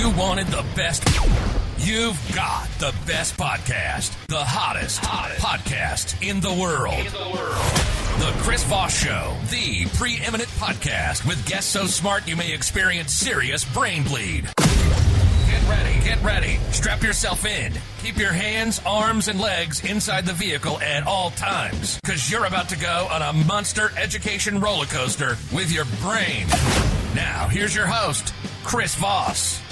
You wanted the best. You've got the best podcast, the hottest podcast in the world. The Chris Voss Show, the preeminent podcast with guests so smart you may experience serious brain bleed. Get ready. Strap yourself in. Keep your hands, arms, and legs inside the vehicle at all times, because you're about to go on a monster education roller coaster with your brain. Now, here's your host, Chris Voss.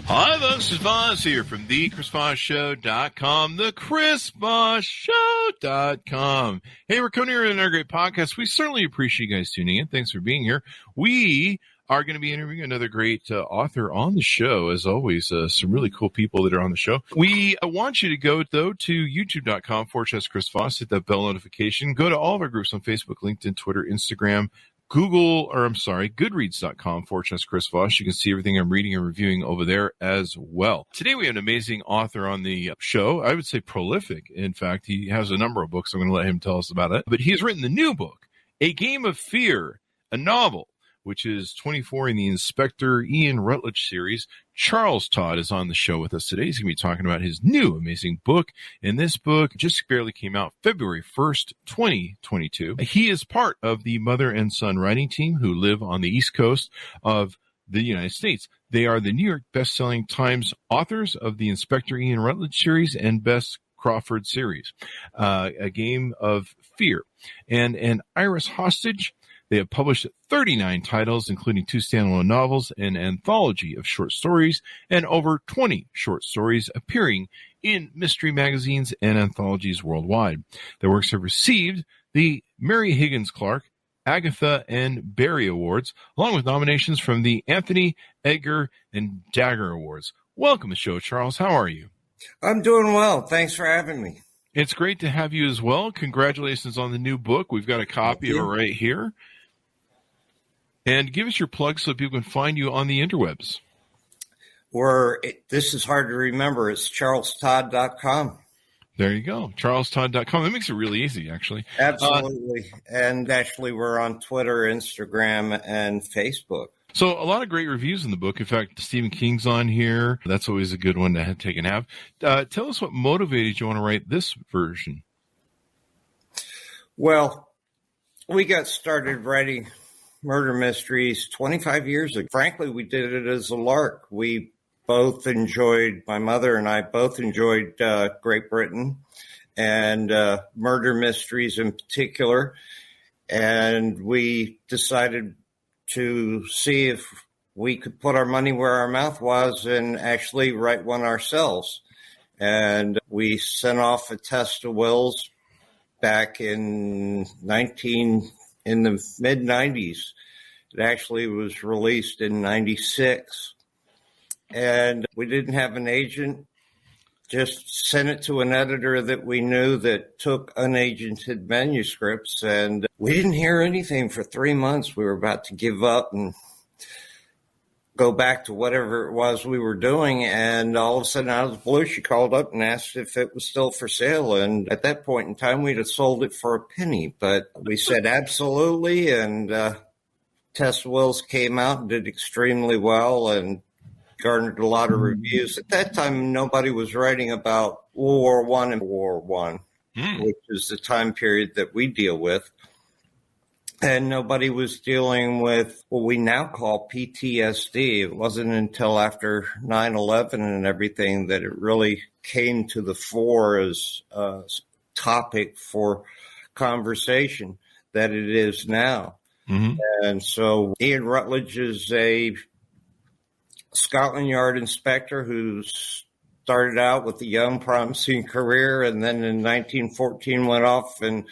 Hi, this is Voss here from thechrisvossshow.com, thechrisvossshow.com. Hey, we're coming here in our great podcast. We certainly appreciate you guys tuning in. Thanks for being here. We are going to be interviewing another great author on the show. As always, some really cool people that are on the show. We want you to go, though, to youtube.com/Chris Voss, hit that bell notification. Go to all of our groups on Facebook, LinkedIn, Twitter, Instagram, Goodreads.com/Chris Voss. You can see everything I'm reading and reviewing over there as well. Today we have an amazing author on the show. I would say prolific. In fact, he has a number of books. I'm going to let him tell us about it. But he has written the new book, A Game of Fear, a novel, which is 24 in the Inspector Ian Rutledge series. Charles Todd is on the show with us today. He's going to be talking about his new amazing book. And this book just barely came out February 1st, 2022. He is part of the mother and son writing team who live on the East Coast of the United States. They are the New York bestselling Times authors of the Inspector Ian Rutledge series and Bess Crawford series, A Game of Fear, and An Iris Hostage. They have published 39 titles, including 2 standalone novels, an anthology of short stories, and over 20 short stories appearing in mystery magazines and anthologies worldwide. Their works have received the Mary Higgins Clark, Agatha, and Barry Awards, along with nominations from the Anthony, Edgar, and Dagger Awards. Welcome to the show, Charles. How are you? I'm doing well. Thanks for having me. It's great to have you as well. Congratulations on the new book. We've got a copy of it right here. And give us your plug so people can find you on the interwebs. This is hard to remember. It's charlestodd.com. There you go. charlestodd.com. That makes it really easy, actually. Absolutely. And actually, we're on Twitter, Instagram, and Facebook. So a lot of great reviews in the book. In fact, Stephen King's on here. That's always a good one to take and have. Tell us what motivated you want to write this version. Well, we got started writing murder mysteries 25 years ago. Frankly, we did it as a lark. My mother and I both enjoyed Great Britain and murder mysteries in particular. And we decided to see if we could put our money where our mouth was and actually write one ourselves. And we sent off a test of wills back in the mid-90s. It actually was released in 96. And we didn't have an agent, just sent it to an editor that we knew that took unagented manuscripts. And we didn't hear anything for 3 months. We were about to give up and go back to whatever it was we were doing. And all of a sudden, out of the blue, she called up and asked if it was still for sale. And at that point in time, we'd have sold it for a penny. But we said absolutely. And Test Wills came out and did extremely well and garnered a lot of reviews. At that time, nobody was writing about World War I and World War I, which is the time period that we deal with. And nobody was dealing with what we now call PTSD. It wasn't until after 9/11 and everything that it really came to the fore as a topic for conversation that it is now. Mm-hmm. And so Ian Rutledge is a Scotland Yard inspector who started out with a young, promising career, and then in 1914 went off and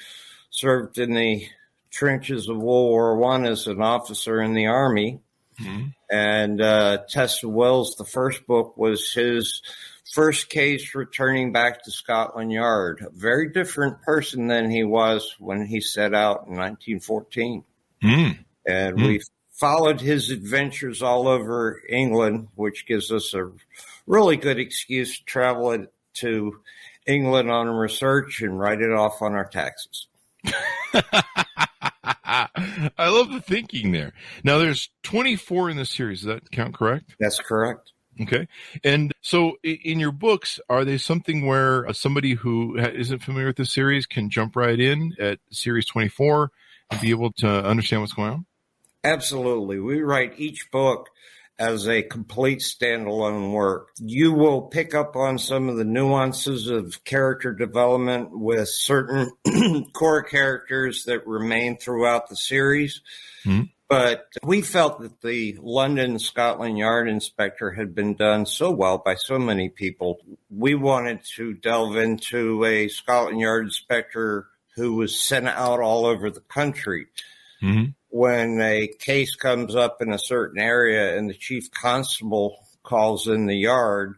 served in the trenches of World War I as an officer in the Army. Mm-hmm. And Test of Wills, the first book, was his first case returning back to Scotland Yard. A very different person than he was when he set out in 1914. Mm-hmm. And we followed his adventures all over England, which gives us a really good excuse to travel to England on research and write it off on our taxes. I love the thinking there. Now, there's 24 in the series. Does that count correct? That's correct. Okay. And so in your books, are they something where somebody who isn't familiar with the series can jump right in at series 24 and be able to understand what's going on? Absolutely. We write each book as a complete standalone work. You will pick up on some of the nuances of character development with certain core characters that remain throughout the series. Mm-hmm. But we felt that the London Scotland Yard inspector had been done so well by so many people. We wanted to delve into a Scotland Yard inspector who was sent out all over the country. Mm-hmm. When a case comes up in a certain area and the chief constable calls in the yard,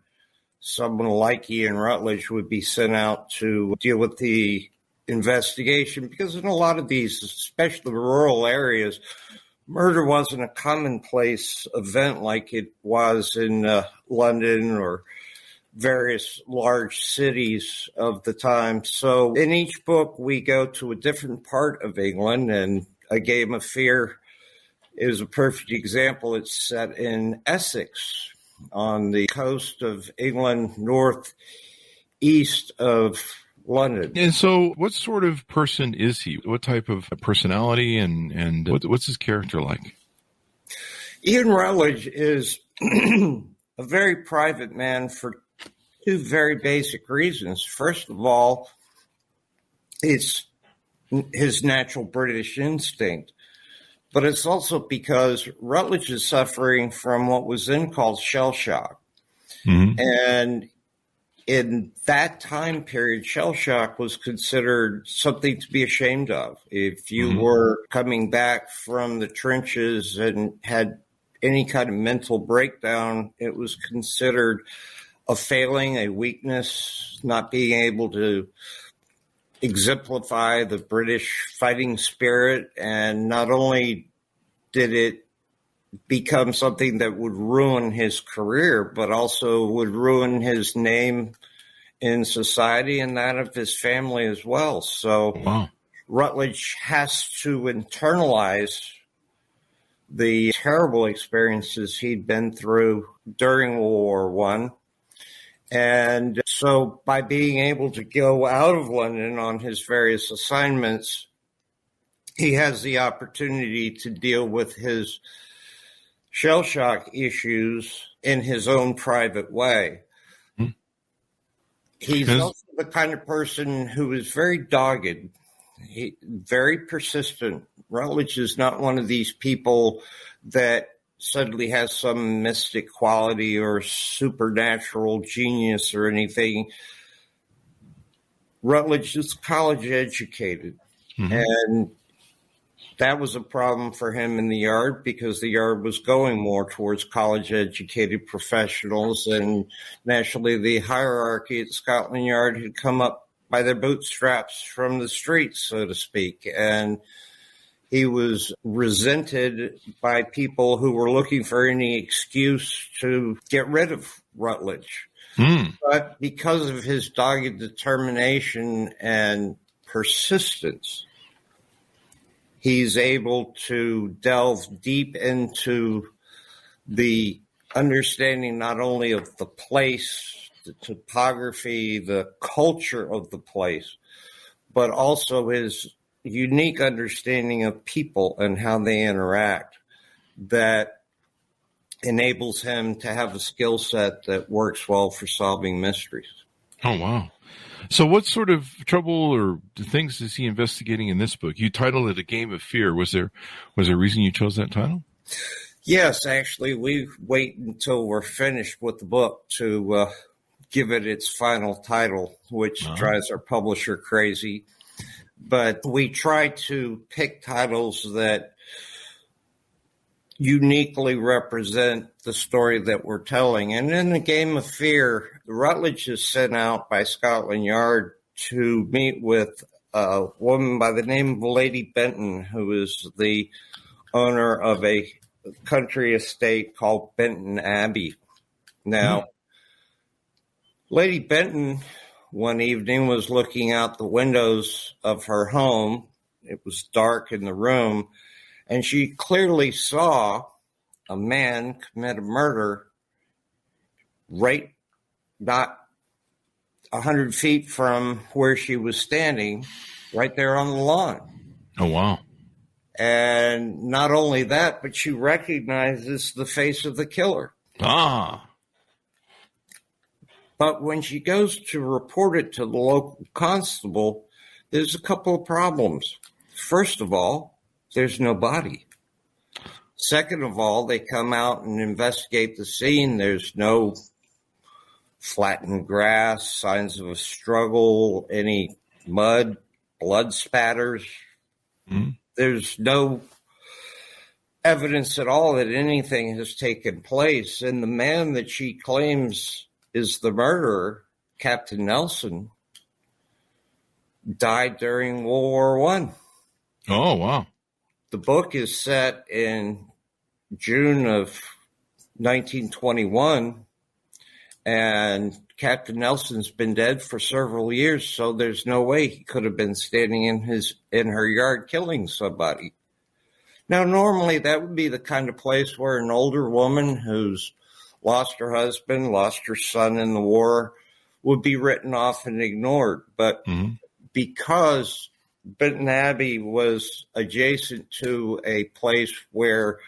someone like Ian Rutledge would be sent out to deal with the investigation, because in a lot of these, especially rural areas, murder wasn't a commonplace event like it was in London or various large cities of the time. So in each book, we go to a different part of England, and A Game of Fear is a perfect example. It's set in Essex on the coast of England, northeast of London. And so what sort of person is he? What type of personality and what's his character like? Ian Rutledge is a very private man for two very basic reasons. First of all, it's his natural British instinct, but it's also because Rutledge is suffering from what was then called shell shock. Mm-hmm. And in that time period, shell shock was considered something to be ashamed of. If you mm-hmm. were coming back from the trenches and had any kind of mental breakdown, it was considered a failing, a weakness, not being able to exemplify the British fighting spirit. And not only did it become something that would ruin his career, but also would ruin his name in society and that of his family as well. So wow. Rutledge has to internalize the terrible experiences he'd been through during World War I. And so by being able to go out of London on his various assignments, he has the opportunity to deal with his shell shock issues in his own private way. Mm-hmm. He's also the kind of person who is very dogged, very persistent. Rutledge is not one of these people that suddenly has some mystic quality or supernatural genius or anything. Rutledge is college educated, mm-hmm. and that was a problem for him in the yard because the yard was going more towards college-educated professionals, and naturally the hierarchy at Scotland Yard had come up by their bootstraps from the streets, so to speak, and he was resented by people who were looking for any excuse to get rid of Rutledge. Mm. But because of his dogged determination and persistence, he's able to delve deep into the understanding not only of the place, the topography, the culture of the place, but also his unique understanding of people and how they interact that enables him to have a skill set that works well for solving mysteries. Oh, wow. So what sort of trouble or things is he investigating in this book? You titled it A Game of Fear. Was there a reason you chose that title? Yes, actually, we wait until we're finished with the book to give it its final title, which drives our publisher crazy. But we try to pick titles that uniquely represent the story that we're telling. And in A Game of Fear, Rutledge is sent out by Scotland Yard to meet with a woman by the name of Lady Benton, who is the owner of a country estate called Benton Abbey. Now, Lady Benton one evening was looking out the windows of her home It was dark in the room, and she clearly saw a man commit a murder right not 100 feet from where she was standing, right there on the lawn. Oh, wow. And not only that, but she recognizes the face of the killer. Ah. But when she goes to report it to the local constable, there's a couple of problems. First of all, there's no body. Second of all, they come out and investigate the scene. There's no flattened grass, signs of a struggle, any mud, blood spatters. Mm-hmm. There's no evidence at all that anything has taken place. And the man that she claims is the murderer, Captain Nelson, died during World War I. Oh, wow. The book is set in June of 1921, and Captain Nelson's been dead for several years, so there's no way he could have been standing in her yard killing somebody. Now, normally that would be the kind of place where an older woman who's lost her husband, lost her son in the war, would be written off and ignored. But because Benton Abbey was adjacent to a place where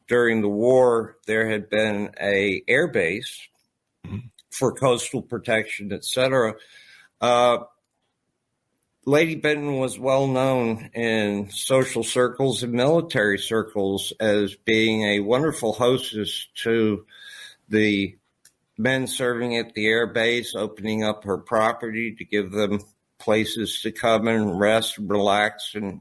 during the war there had been a air base for coastal protection, etc., Lady Benton was well known in social circles and military circles as being a wonderful hostess to the men serving at the air base, opening up her property to give them places to come and rest, relax, and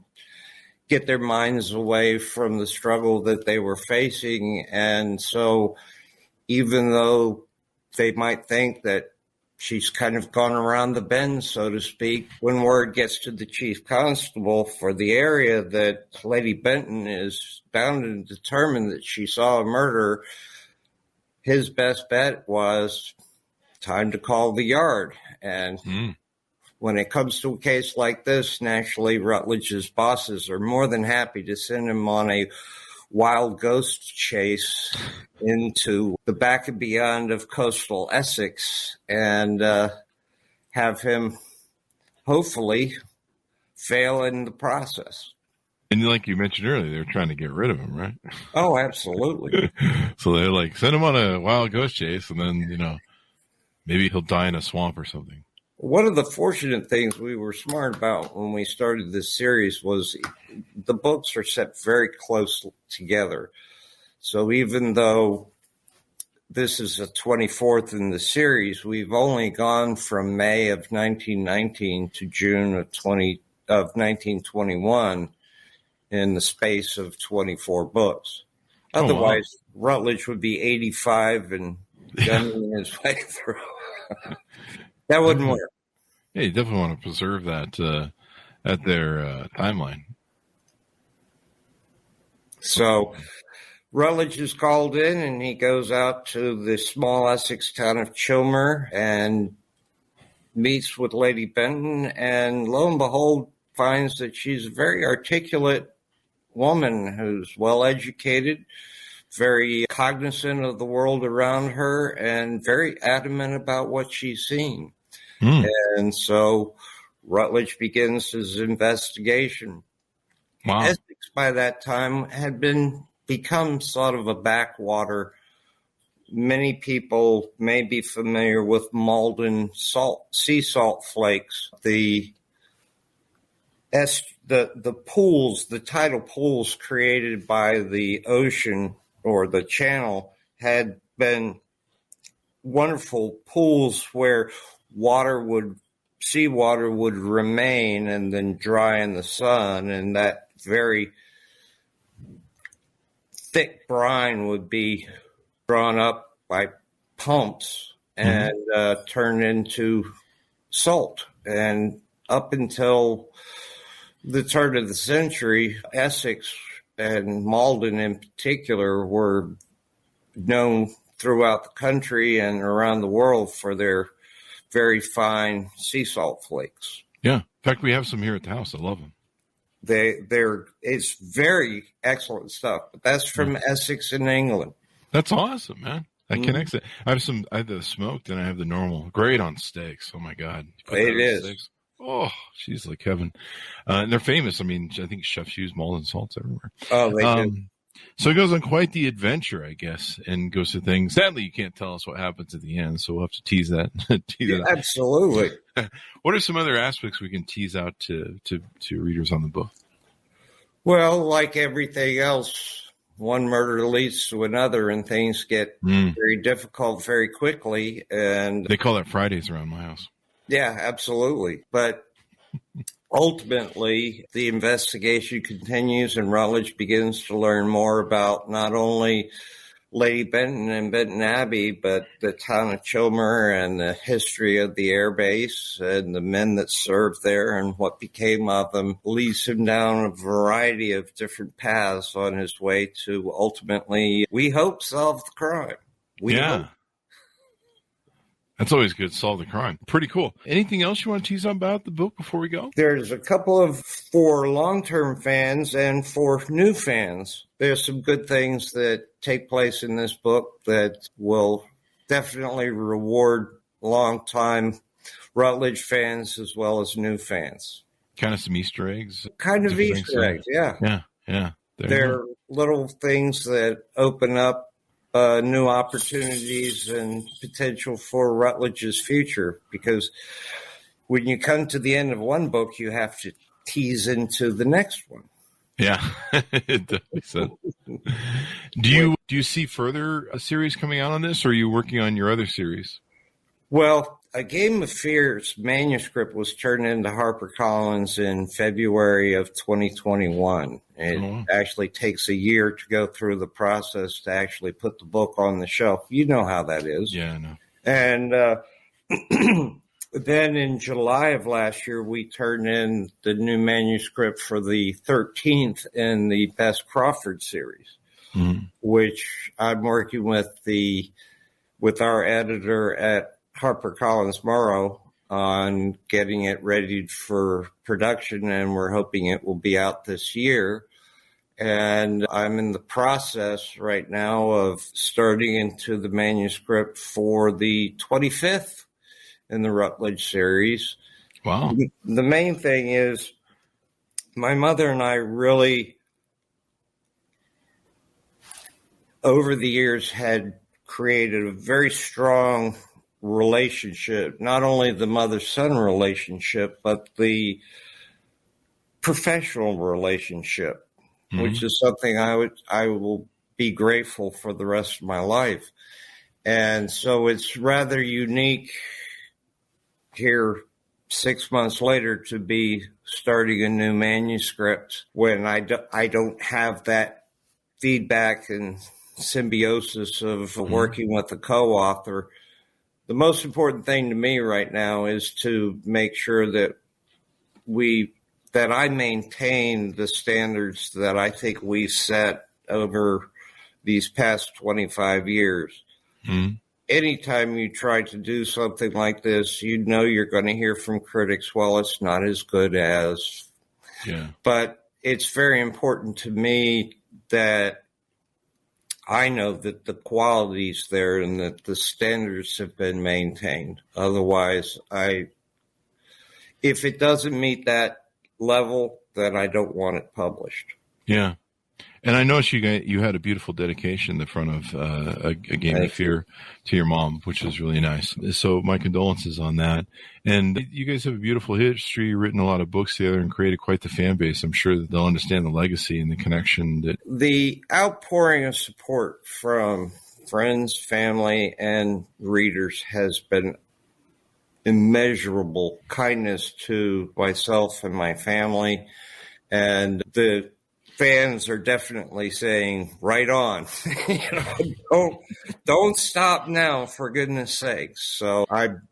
get their minds away from the struggle that they were facing. And so even though they might think that she's kind of gone around the bend, so to speak, when word gets to the chief constable for the area that Lady Benton is bound and determined that she saw a murder, his best bet was time to call the yard. And when it comes to a case like this, naturally, Rutledge's bosses are more than happy to send him on a wild ghost chase into the back and beyond of coastal Essex and have him hopefully fail in the process. And like you mentioned earlier, they were trying to get rid of him, right? Oh, absolutely. So they're like, send him on a wild ghost chase, and then, maybe he'll die in a swamp or something. One of the fortunate things we were smart about when we started this series was the books are set very close together. So even though this is the 24th in the series, we've only gone from May of 1919 to June of 1921 in the space of 24 books. Otherwise, Rutledge would be 85 and gunning his way through. That wouldn't work. Yeah, you definitely want to preserve that at their timeline. So Rutledge is called in, and he goes out to the small Essex town of Chilmer and meets with Lady Benton, and lo and behold, finds that she's a very articulate woman who's well-educated, very cognizant of the world around her, and very adamant about what she's seen. And so Rutledge begins his investigation. Wow. Essex by that time had become sort of a backwater. Many people may be familiar with Malden sea salt flakes. The pools, the tidal pools created by the ocean or the channel had been wonderful pools where seawater would remain and then dry in the sun, and that very thick brine would be drawn up by pumps and turned into salt. And up until the turn of the century, Essex and Malden in particular were known throughout the country and around the world for their very fine sea salt flakes. Yeah. In fact, we have some here at the house. I love them. It's very excellent stuff. But that's from Essex in England. That's awesome, man. That connects it. I have the smoked and I have the normal. Great on steaks. Oh my God. It is. Steaks. Oh, she's like heaven. And they're famous. I mean, I think chefs use Maldon salts everywhere. Oh, they do. So it goes on quite the adventure, I guess, and goes to things. Sadly, you can't tell us what happens at the end, so we'll have to tease that. Absolutely. What are some other aspects we can tease out to readers on the book? Well, like everything else, one murder leads to another, and things get very difficult very quickly. And they call that Fridays around my house. Yeah, absolutely. But ultimately, the investigation continues, and Rutledge begins to learn more about not only Lady Benton and Benton Abbey, but the town of Walmer and the history of the air base and the men that served there and what became of them. Leads him down a variety of different paths on his way to ultimately, we hope, solve the crime. We hope. That's always good. Solve the crime. Pretty cool. Anything else you want to tease about the book before we go? There's a couple of, for long-term fans and for new fans, there's some good things that take place in this book that will definitely reward long-time Rutledge fans as well as new fans. Kind of some Easter eggs. Kind of Easter eggs, yeah. Yeah. They're little things that open up new opportunities and potential for Rutledge's future, because when you come to the end of one book, you have to tease into the next one. Yeah, it does make sense. Do you see further series coming out on this, or are you working on your other series? Well, A Game of Fear's manuscript was turned into HarperCollins in February of 2021. It actually takes a year to go through the process to actually put the book on the shelf. You know how that is. Yeah, I know. And then in July of last year, we turned in the new manuscript for the 13th in the Bess Crawford series, which I'm working with our editor at HarperCollins Morrow on getting it ready for production, and we're hoping it will be out this year. And I'm in the process right now of starting into the manuscript for the 25th in the Rutledge series. Wow. The main thing is my mother and I really, over the years, had created a very strong relationship, not only the mother-son relationship, but the professional relationship, which is something I will be grateful for the rest of my life. And so it's rather unique here 6 months later to be starting a new manuscript when I don't have that feedback and symbiosis of working with a co-author. The most important thing to me right now is to make sure that I maintain the standards that I think we've set over these past 25 years. Anytime you try to do something like this, you know you're going to hear from critics, well, it's not as good as. Yeah. But it's very important to me that I know that the quality's there and that the standards have been maintained. Otherwise, if it doesn't meet that level, then I don't want it published. Yeah. And I noticed you had a beautiful dedication in the front of a Game of Fear to your mom, which is really nice. So my condolences on that. And you guys have a beautiful history, written a lot of books together, and created quite the fan base. I'm sure that they'll understand the legacy and the connection. The outpouring of support from friends, family, and readers has been immeasurable. Kindness to myself and my family, and the fans are definitely saying, right on. Don't stop now, for goodness sakes. So I'm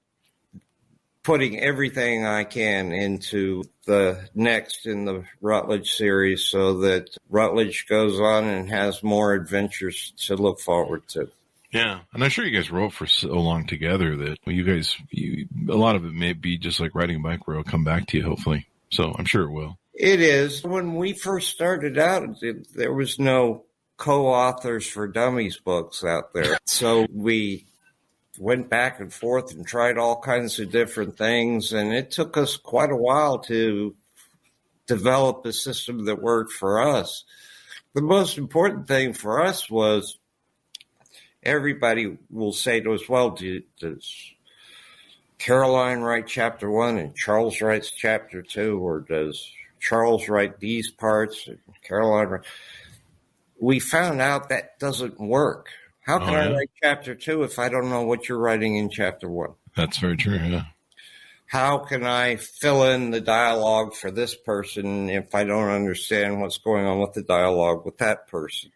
putting everything I can into the next in the Rutledge series so that Rutledge goes on and has more adventures to look forward to. Yeah, and I'm sure you guys wrote for so long together that a lot of it may be just like riding a bike where it'll come back to you, hopefully. So I'm sure it will. It is. When we first started out, there was no co-authors for dummies books out there. So we went back and forth and tried all kinds of different things. And it took us quite a while to develop a system that worked for us. The most important thing for us was everybody will say to us, well, does Caroline write chapter 1 and Charles writes chapter 2, or does Charles write these parts and Caroline write? We found out that doesn't work. How can I write chapter 2 if I don't know what you're writing in chapter 1? That's very true, yeah. How can I fill in the dialogue for this person if I don't understand what's going on with the dialogue with that person?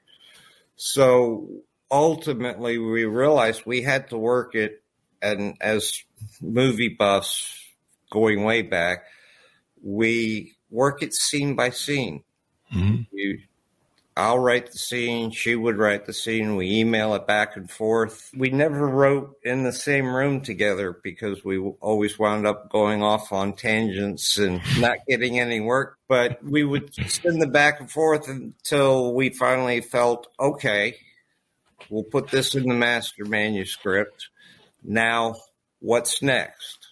So ultimately, we realized we had to work it, and as movie buffs going way back, we work it scene by scene. Mm-hmm. I'll write the scene, she would write the scene, we email it back and forth. We never wrote in the same room together because we always wound up going off on tangents and not getting any work. But we would send them back and forth until we finally felt, okay, we'll put this in the master manuscript. Now, what's next?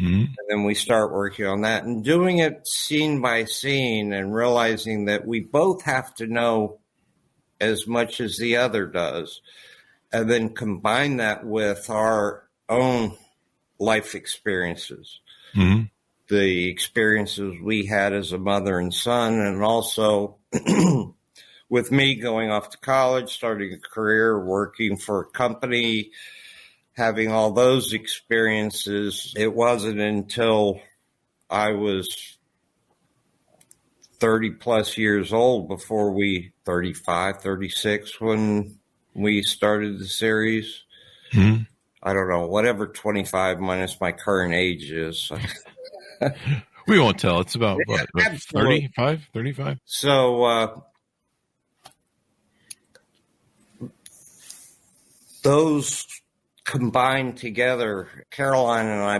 Mm-hmm. And then we start working on that and doing it scene by scene and realizing that we both have to know as much as the other does, and then combine that with our own life experiences, mm-hmm. the experiences we had as a mother and son, and also with me going off to college, starting a career, working for a company, having all those experiences. It wasn't until I was 30 plus years old 35, 36, when we started the series. Mm-hmm. I don't know, whatever 25 minus my current age is. We won't tell. It's about, what 35? So, those combined together, Caroline and I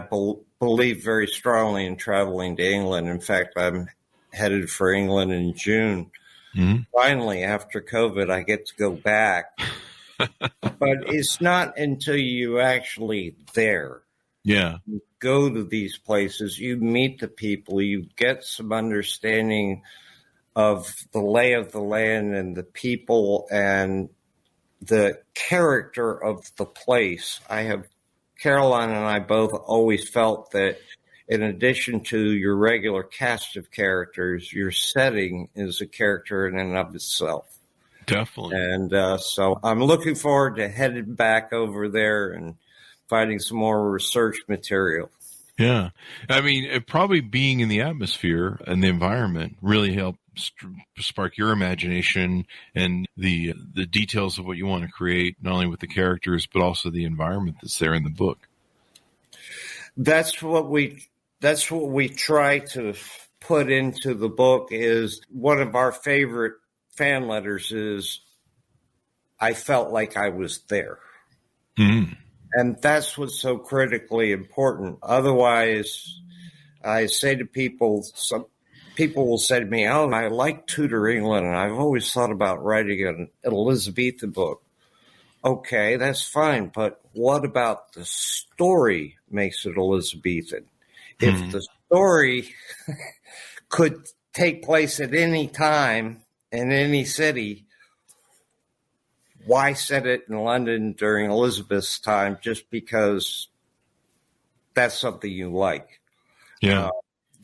believe very strongly in traveling to England. In fact, I'm headed for England in June. Mm-hmm. Finally, after COVID, I get to go back. But it's not until you actually there. Yeah. You go to these places, you meet the people, you get some understanding of the lay of the land and the people and the character of the place. Caroline and I both always felt that in addition to your regular cast of characters, your setting is a character in and of itself. Definitely. And so I'm looking forward to heading back over there and finding some more research material. Yeah. I mean, probably being in the atmosphere and the environment really helped spark your imagination and the details of what you want to create, not only with the characters, but also the environment that's there in the book. That's what we try to put into the book. Is one of our favorite fan letters is, I felt like I was there. Mm. And that's what's so critically important. Otherwise, I say to people, some people will say to me, oh, I like Tudor England, and I've always thought about writing an Elizabethan book. Okay, that's fine, but what about the story makes it Elizabethan? If the story could take place at any time in any city, why set it in London during Elizabeth's time just because that's something you like? Yeah.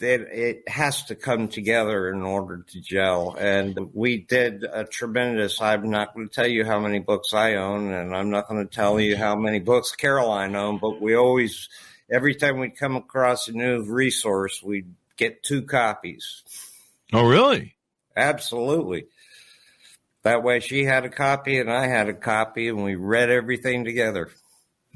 It has to come together in order to gel. And we did a tremendous, I'm not going to tell you how many books I own, and I'm not going to tell you how many books Caroline owned, but we always, every time we'd come across a new resource, we'd get 2 copies. Oh, really? Absolutely. That way she had a copy and I had a copy, and we read everything together.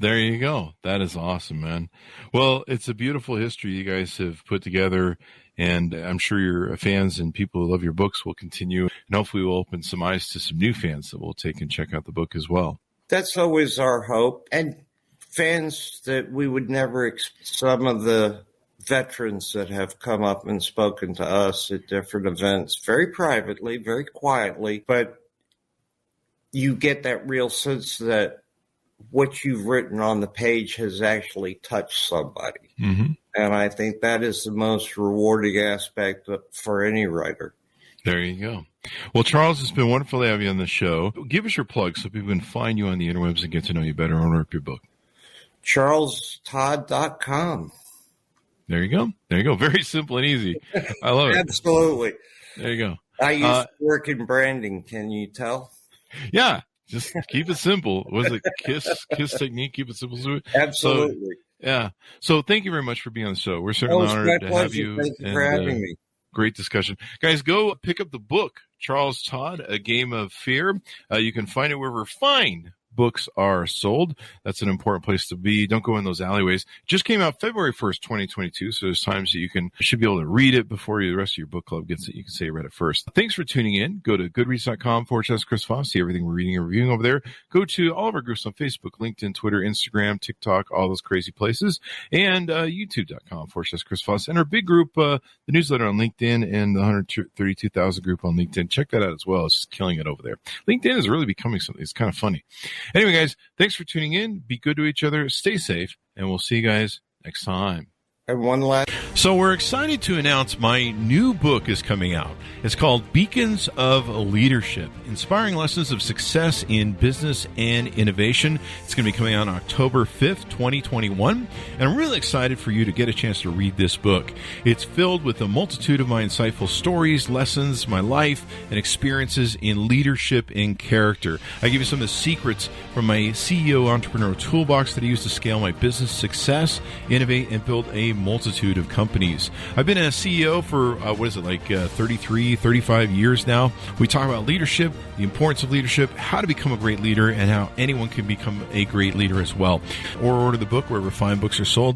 There you go. That is awesome, man. Well, it's a beautiful history you guys have put together, and I'm sure your fans and people who love your books will continue, and hopefully we'll open some eyes to some new fans that will take and check out the book as well. That's always our hope. And fans that we would never some of the veterans that have come up and spoken to us at different events, very privately, very quietly, but you get that real sense that what you've written on the page has actually touched somebody. Mm-hmm. And I think that is the most rewarding aspect for any writer. There you go. Well, Charles, it's been wonderful to have you on the show. Give us your plug so people can find you on the interwebs and get to know you better and order up your book. CharlesTodd.com. There you go. There you go. Very simple and easy. I love it. Absolutely. There you go. I used to work in branding. Can you tell? Yeah. Just keep it simple. Was it KISS technique? Keep it simple. Absolutely. Yeah. So thank you very much for being on the show. We're certainly honored to have you. Thank you for having me. Great discussion. Guys, go pick up the book, Charles Todd, A Game of Fear. You can find it wherever fine books are sold. That's an important place to be. Don't go in those alleyways. Just came out February 1st, 2022. So there's times that you should be able to read it before the rest of your book club gets it. You can say you read it first. Thanks for tuning in. Go to goodreads.com/Chris Voss. See everything we're reading and reviewing over there. Go to all of our groups on Facebook, LinkedIn, Twitter, Instagram, TikTok, all those crazy places, and youtube.com/Chris Voss. And our big group, the newsletter on LinkedIn and the 132,000 group on LinkedIn. Check that out as well. It's just killing it over there. LinkedIn is really becoming something. It's kind of funny. Anyway, guys, thanks for tuning in. Be good to each other. Stay safe, and we'll see you guys next time. And one last. So we're excited to announce my new book is coming out. It's called Beacons of Leadership, Inspiring Lessons of Success in Business and Innovation. It's going to be coming out on October 5th, 2021. And I'm really excited for you to get a chance to read this book. It's filled with a multitude of my insightful stories, lessons, my life, and experiences in leadership and character. I give you some of the secrets from my CEO entrepreneur toolbox that I use to scale my business success, innovate, and build a multitude of companies. I've been a CEO for, 33, 35 years now. We talk about leadership, the importance of leadership, how to become a great leader, and how anyone can become a great leader as well. Or order the book wherever fine books are sold.